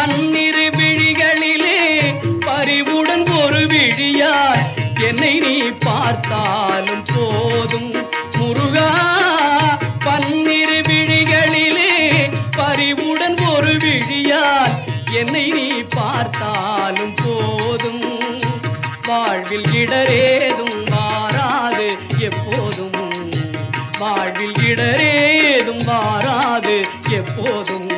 பன்னிரு விழிகளிலே பரிவுடன் ஒரு விழியாய் என்னை நீ பார்த்தாலும் போதும் முருகா. பன்னிரு விழிகளிலே பரிவுடன் ஒரு விழியாய் என்னை நீ பார்த்தாலும் போதும். வாழ்வில் இடரேதும் மாறாது எப்போதும், வாழ்வில் இடரேதும் மாறாது எப்போதும்.